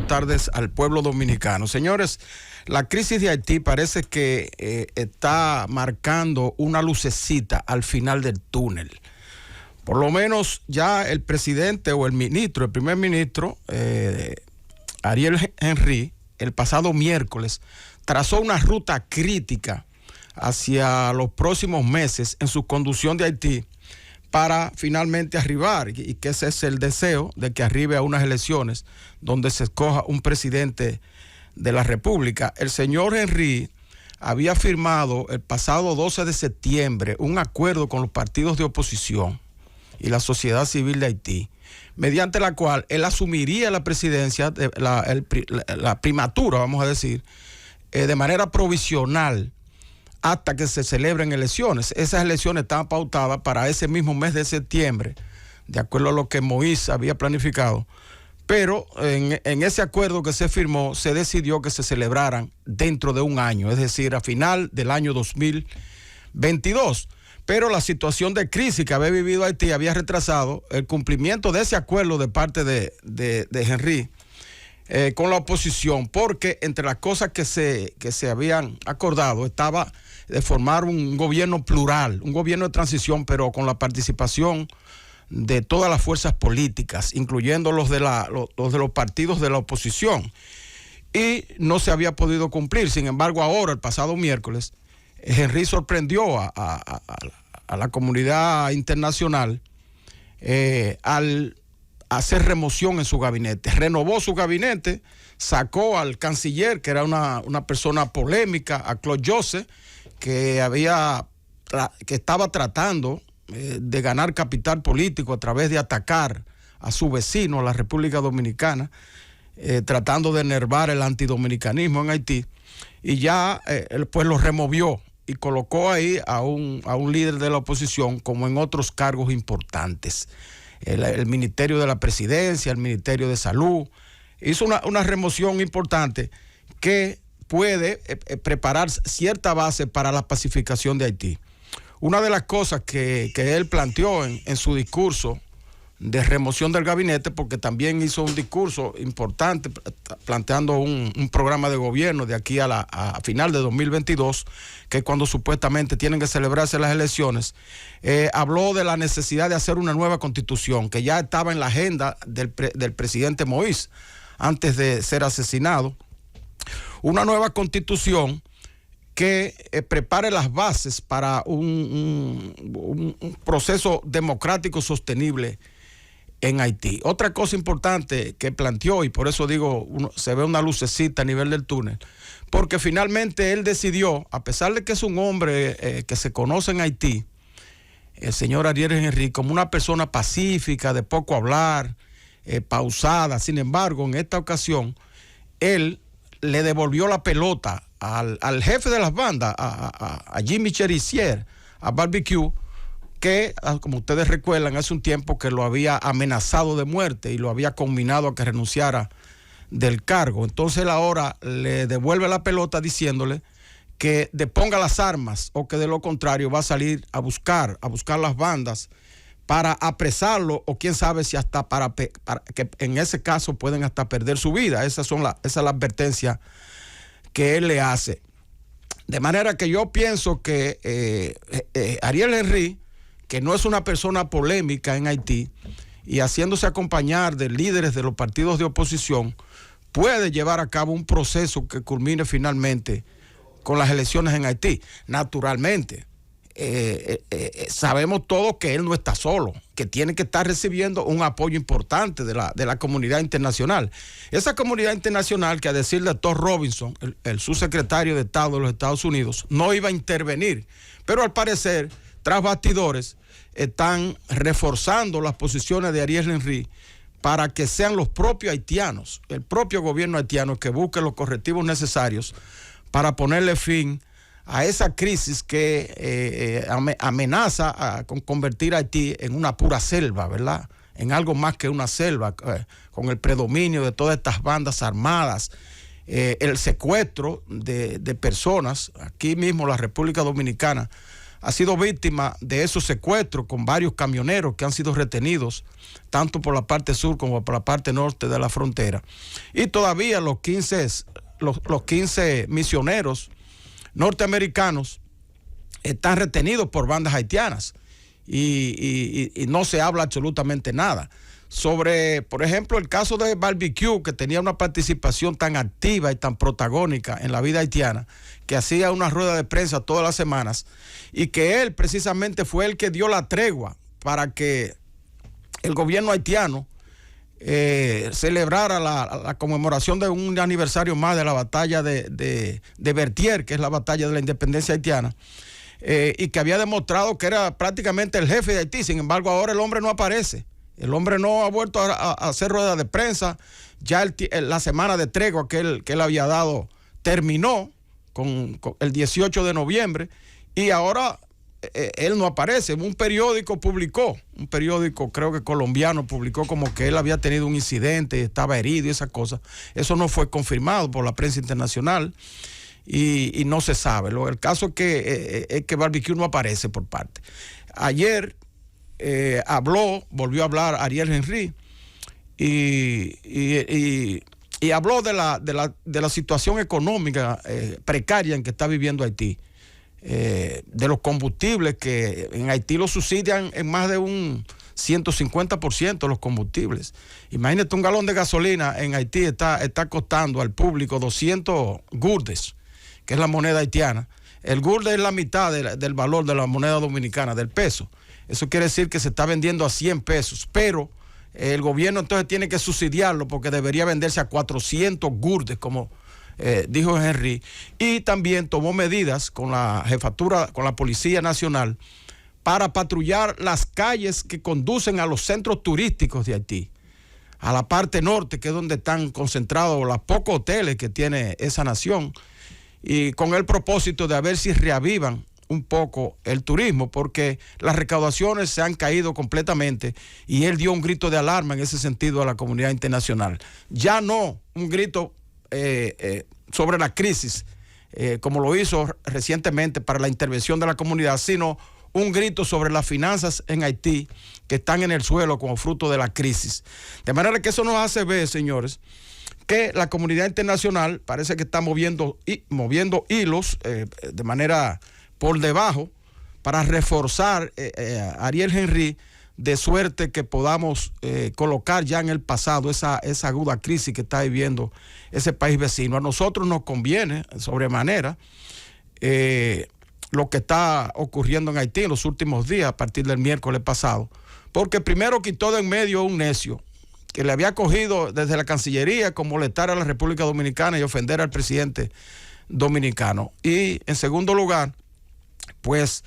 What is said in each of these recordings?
buenas tardes al pueblo dominicano. Señores, la crisis de Haití parece que está marcando una lucecita al final del túnel. Por lo menos ya el presidente o el primer ministro, Ariel Henry, el pasado miércoles, trazó una ruta crítica hacia los próximos meses en su conducción de Haití para finalmente arribar, y que ese es el deseo de que arribe a unas elecciones donde se escoja un presidente de la República. El señor Henry había firmado el pasado 12 de septiembre un acuerdo con los partidos de oposición y la sociedad civil de Haití, mediante la cual él asumiría la presidencia, la primatura, vamos a decir, de manera provisional hasta que se celebren elecciones. Esas elecciones estaban pautadas para ese mismo mes de septiembre, de acuerdo a lo que Moïse había planificado. Pero en ese acuerdo que se firmó, se decidió que se celebraran dentro de un año, es decir, a final del año 2022. Pero la situación de crisis que había vivido Haití había retrasado el cumplimiento de ese acuerdo de parte de Henry con la oposición, porque entre las cosas que se habían acordado estaba de formar un gobierno plural, un gobierno de transición, pero con la participación de todas las fuerzas políticas, incluyendo los de los partidos de la oposición. Y no se había podido cumplir. Sin embargo, ahora, el pasado miércoles, Henry sorprendió a la comunidad internacional al hacer remoción en su gabinete. Renovó su gabinete, sacó al canciller, que era una persona polémica, a Claude Joseph, que estaba tratando de ganar capital político a través de atacar a su vecino, a la República Dominicana, tratando de enervar el antidominicanismo en Haití, y ya pues lo removió y colocó ahí a un líder de la oposición, como en otros cargos importantes. El Ministerio de la Presidencia, el Ministerio de Salud, hizo una remoción importante que puede preparar cierta base para la pacificación de Haití. Una de las cosas que él planteó en su discurso de remoción del gabinete, porque también hizo un discurso importante planteando un programa de gobierno de aquí a final de 2022, que es cuando supuestamente tienen que celebrarse las elecciones, habló de la necesidad de hacer una nueva constitución, que ya estaba en la agenda del presidente Moïse antes de ser asesinado. Una nueva constitución que prepare las bases para un proceso democrático sostenible en Haití. Otra cosa importante que planteó, y por eso digo, se ve una lucecita a nivel del túnel, porque finalmente él decidió, a pesar de que es un hombre que se conoce en Haití, el señor Ariel Henry, como una persona pacífica, de poco hablar, pausada. Sin embargo, en esta ocasión, él le devolvió la pelota al jefe de las bandas, a Jimmy Cherizier, a Barbecue, que, como ustedes recuerdan, hace un tiempo que lo había amenazado de muerte y lo había conminado a que renunciara del cargo. Entonces él ahora le devuelve la pelota diciéndole que deponga las armas, o que de lo contrario va a salir a buscar las bandas para apresarlo, o quién sabe si hasta para que en ese caso pueden hasta perder su vida. Esa es la advertencia que él le hace. De manera que yo pienso que Ariel Henry, que no es una persona polémica en Haití, y haciéndose acompañar de líderes de los partidos de oposición, puede llevar a cabo un proceso que culmine finalmente con las elecciones en Haití. Naturalmente, sabemos todos que él no está solo, que tiene que estar recibiendo un apoyo importante de la comunidad internacional. Esa comunidad internacional que, a decir de Todd Robinson, el subsecretario de Estado de los Estados Unidos, no iba a intervenir, pero al parecer, tras bastidores, están reforzando las posiciones de Ariel Henry para que sean los propios haitianos, el propio gobierno haitiano, que busque los correctivos necesarios para ponerle fin a esa crisis que amenaza con convertir a Haití en una pura selva, ¿verdad? En algo más que una selva, con el predominio de todas estas bandas armadas, el secuestro de personas. Aquí mismo la República Dominicana ha sido víctima de esos secuestros con varios camioneros que han sido retenidos, tanto por la parte sur como por la parte norte de la frontera. Y todavía los 15 misioneros norteamericanos están retenidos por bandas haitianas y no se habla absolutamente nada. Sobre, por ejemplo, el caso de Barbecue, que tenía una participación tan activa y tan protagónica en la vida haitiana, que hacía una rueda de prensa todas las semanas, y que él precisamente fue el que dio la tregua para que el gobierno haitiano celebrara la conmemoración de un aniversario más de la batalla de Berthier, que es la batalla de la independencia haitiana, y que había demostrado que era prácticamente el jefe de Haití. Sin embargo, ahora el hombre no aparece. El hombre no ha vuelto a hacer ruedas de prensa. Ya la semana de tregua que él había dado terminó con el 18 de noviembre y ahora él no aparece. Un periódico creo que colombiano, publicó como que él había tenido un incidente, estaba herido y esas cosas. Eso no fue confirmado por la prensa internacional y no se sabe. El caso es que Barbecue no aparece por parte. Ayer volvió a hablar Ariel Henry y habló de la situación económica precaria en que está viviendo Haití, de los combustibles que en Haití los subsidian en más de un 150% los combustibles. Imagínate, un galón de gasolina en Haití está costando al público 200 guldes, que es la moneda haitiana. El gulde es la mitad del valor de la moneda dominicana, del peso. Eso quiere decir que se está vendiendo a 100 pesos, pero el gobierno entonces tiene que subsidiarlo porque debería venderse a 400 guldes, como dijo Henry, y también tomó medidas con la jefatura, con la Policía Nacional, para patrullar las calles que conducen a los centros turísticos de Haití, a la parte norte, que es donde están concentrados los pocos hoteles que tiene esa nación, y con el propósito de ver si reavivan un poco el turismo, porque las recaudaciones se han caído completamente y él dio un grito de alarma en ese sentido a la comunidad internacional. Ya no un grito sobre la crisis, como lo hizo recientemente para la intervención de la comunidad, sino un grito sobre las finanzas en Haití que están en el suelo como fruto de la crisis. De manera que eso nos hace ver, señores, que la comunidad internacional parece que está moviendo hilos de manera por debajo para reforzar a Ariel Henry, de suerte que podamos colocar ya en el pasado esa aguda crisis que está viviendo ese país vecino. A nosotros nos conviene sobremanera lo que está ocurriendo en Haití en los últimos días, a partir del miércoles pasado, porque primero quitó de en medio un necio que le había cogido desde la Cancillería con molestar a la República Dominicana y ofender al presidente dominicano. Y en segundo lugar, pues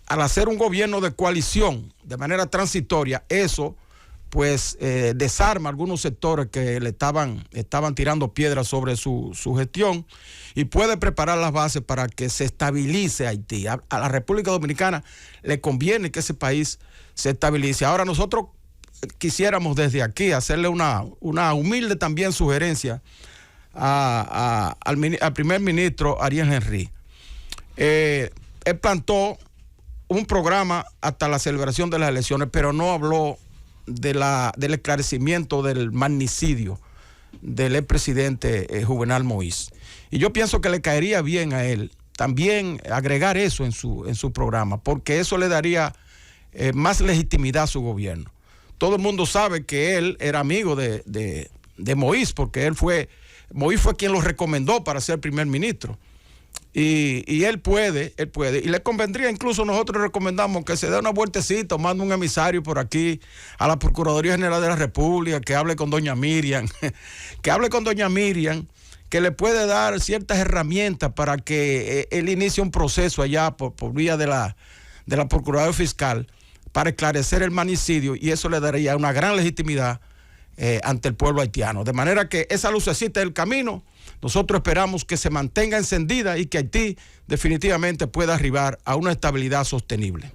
al hacer un gobierno de coalición de manera transitoria, eso pues desarma algunos sectores que le estaban tirando piedras sobre su gestión y puede preparar las bases para que se estabilice Haití. A la República Dominicana le conviene que ese país se estabilice. Ahora nosotros quisiéramos desde aquí hacerle una humilde también sugerencia al primer ministro Ariel Henry. Él plantó un programa hasta la celebración de las elecciones, pero no habló del esclarecimiento del magnicidio del expresidente Juvenal Moïse. Y yo pienso que le caería bien a él también agregar eso en su programa, porque eso le daría más legitimidad a su gobierno. Todo el mundo sabe que él era amigo de Moïse, porque Moïse fue quien lo recomendó para ser primer ministro. Y él puede, y le convendría, incluso nosotros recomendamos que se dé una vueltecita, mande un emisario por aquí a la Procuraduría General de la República, que hable con doña Miriam, que le puede dar ciertas herramientas para que él inicie un proceso allá por vía de la Procuraduría Fiscal para esclarecer el magnicidio, y eso le daría una gran legitimidad ante el pueblo haitiano. De manera que esa lucecita del camino, nosotros esperamos que se mantenga encendida y que Haití definitivamente pueda arribar a una estabilidad sostenible.